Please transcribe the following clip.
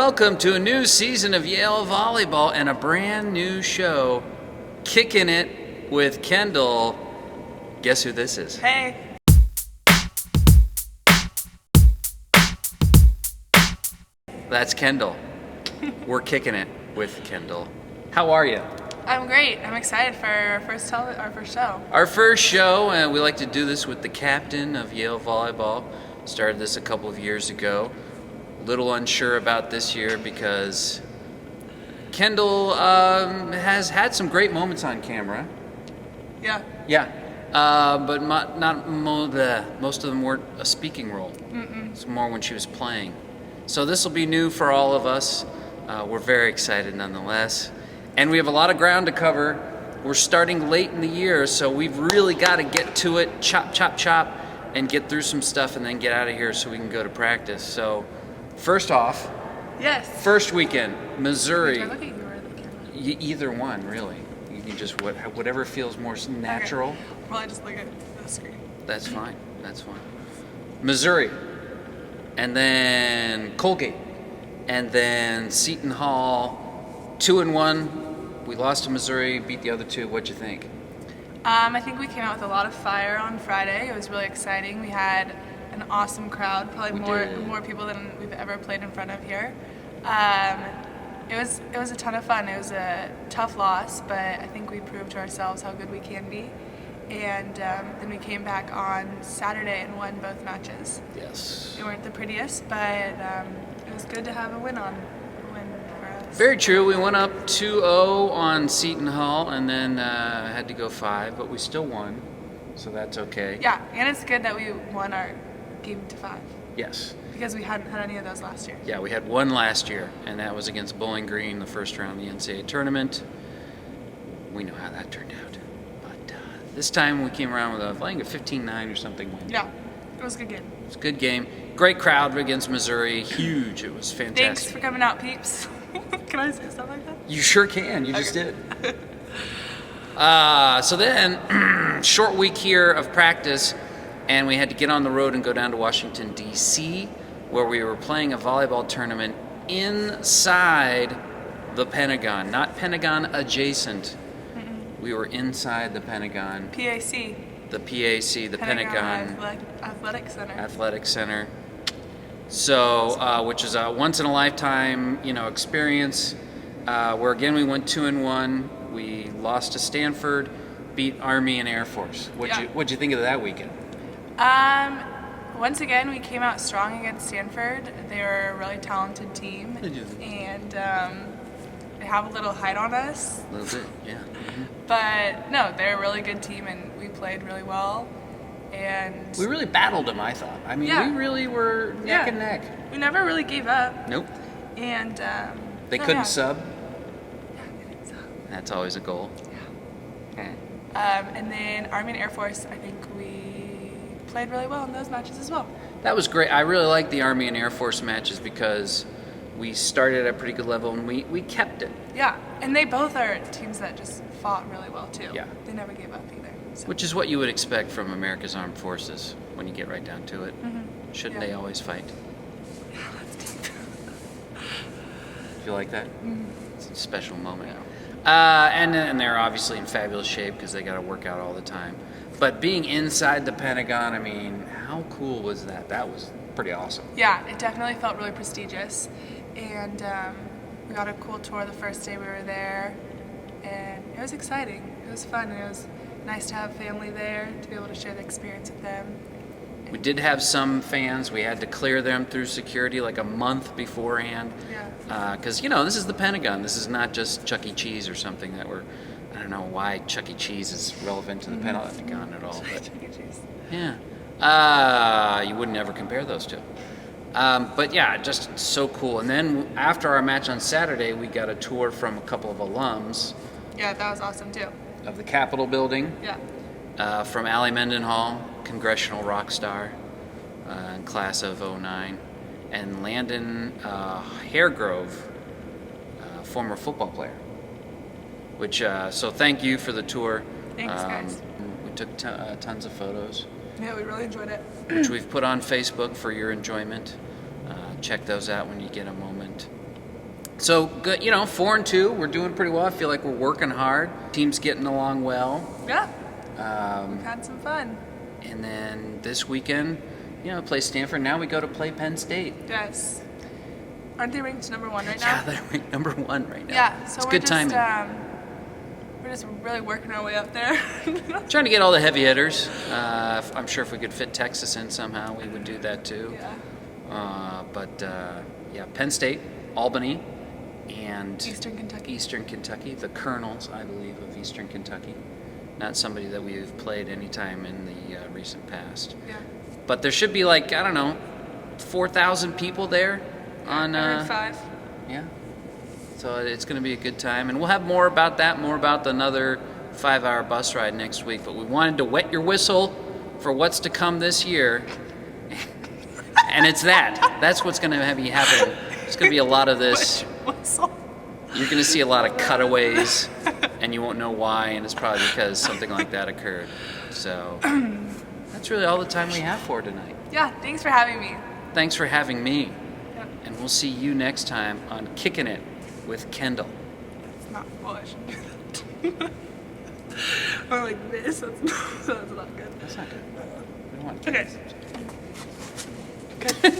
welcome to a new season of Yale Volleyball and a brand new show, Kickin' It with Kendall. Guess who this is? Hey. That's Kendall. We're kicking it with Kendall. How are you? I'm great. I'm excited for our first show. Our first show, and we like to do this with the captain of Yale Volleyball. Started this a couple of years ago. Little unsure about this year because Kendall has had some great moments on camera. Yeah. Yeah, but most of them weren't a speaking role. It's more when she was playing. So this will be new for all of us. We're very excited nonetheless. And we have a lot of ground to cover. We're starting late in the year, so we've really got to get to it, chop, chop, chop, and get through some stuff and then get out of here so we can go to practice. So first off, yes. First weekend, Missouri. Wait, do I look at you or the camera? Either one, really. You can just whatever feels more natural. Okay. Well, I just look at the screen. That's fine. That's fine. Missouri, and then Colgate, and then Seton Hall. 2-1. We lost to Missouri, beat the other two. What'd you think? I think we came out with a lot of fire on Friday. It was really exciting. We had an awesome crowd, probably more people than we've ever played in front of here. It was a ton of fun. It was a tough loss, but I think we proved to ourselves how good we can be. And then we came back on Saturday and won both matches. Yes. They weren't the prettiest, but it was good to have a win for us. Very true. We went up 2-0 on Seton Hall and then had to go 5, but we still won, so that's okay. Yeah, and it's good that we won our game to 5. Yes. Because we hadn't had any of those last year. Yeah, we had one last year, and that was against Bowling Green, the first round of the NCAA tournament. We know how that turned out. But this time we came around with I think a 15-9 or something win. Yeah, it was a good game. It was a good game. Great crowd against Missouri. Huge. It was fantastic. Thanks for coming out, peeps. Can I say stuff like that? You sure can. You just Okay. did. So then, short week here of practice, and we had to get on the road and go down to Washington, D.C., where we were playing a volleyball tournament inside the Pentagon, not Pentagon adjacent. We were inside the Pentagon. PAC. The PAC, the Pentagon Athletic Center. Athletic Center. So, which is a once-in-a-lifetime, experience. Where again we went 2-1. We lost to Stanford, beat Army and Air Force. What'd you think of that weekend? Once again, we came out strong against Stanford. They were a really talented team, and they have a little height on us. A little bit, yeah. But no, they're a really good team, and we played really well. And We really battled them, I thought. I mean, Yeah. we really were neck and neck. we never really gave up. Nope. And They couldn't sub. Yeah, they didn't sub. That's always a goal. Yeah. And then Army and Air Force, I think we played really well in those matches as well. That was great. I really liked the Army and Air Force matches because we started at a pretty good level and we kept it. Yeah, and they both are teams that just fought really well too. Yeah. They never gave up either. So. Which is what you would expect from America's Armed Forces when you get right down to it. Shouldn't Yeah. they always fight? Yeah, that's deep. Do you like that? It's a special moment. And they're obviously in fabulous shape because they got to work out all the time. But being inside the Pentagon, I mean, how cool was that? That was pretty awesome. Yeah, it definitely felt really prestigious, and we got a cool tour the first day we were there, and it was exciting. It was fun, and it was nice to have family there to be able to share the experience with them. We did have some fans. We had to clear them through security like a month beforehand. Yeah. Because, this is the Pentagon. This is not just Chuck E. Cheese or something I don't know why Chuck E. Cheese is relevant to the Pentagon at all. But, Chuck E. Cheese. yeah. You wouldn't ever compare those two. But yeah, just so cool. And then after our match on Saturday, we got a tour from a couple of alums Yeah, that was awesome too. of the Capitol building. Yeah. From Allie Mendenhall, congressional rock star in class of 09, and Landon Haregrove, former football player. So thank you for the tour. Thanks, guys. We took tons of photos. Yeah, we really enjoyed it. Which we've put on Facebook for your enjoyment. Check those out when you get a moment. So good, 4-2. We're doing pretty well. I feel like we're working hard. Team's getting along well. Yeah. We've had some fun. And then this weekend, play Stanford. Now we go to play Penn State. Yes. Aren't they ranked number 1 right now? Yeah, they're ranked number 1 right now. Yeah, so it's we're good just timing. we're just really working our way up there. Trying to get all the heavy hitters. I'm sure if we could fit Texas in somehow, we would do that too. Yeah. But Penn State, Albany, and Eastern Kentucky. The Colonels, I believe, of Eastern Kentucky. Not somebody that we've played any time in the recent past. Yeah. But there should be 4,000 people there. I heard 5. Yeah. So it's going to be a good time. And we'll have more about that, more about another 5-hour bus ride next week. But we wanted to wet your whistle for what's to come this year. And it's that. That's what's going to be happening. There's going to be a lot of this. You're going to see a lot of cutaways, and you won't know why, and it's probably because something like that occurred. So that's really all the time we have for tonight. Yeah, thanks for having me. Thanks for having me. Yep. And we'll see you next time on Kickin' It with Kendall. It's not, well, I should do that. Or like this. That's not good. That's not good. We don't want Okay. kids.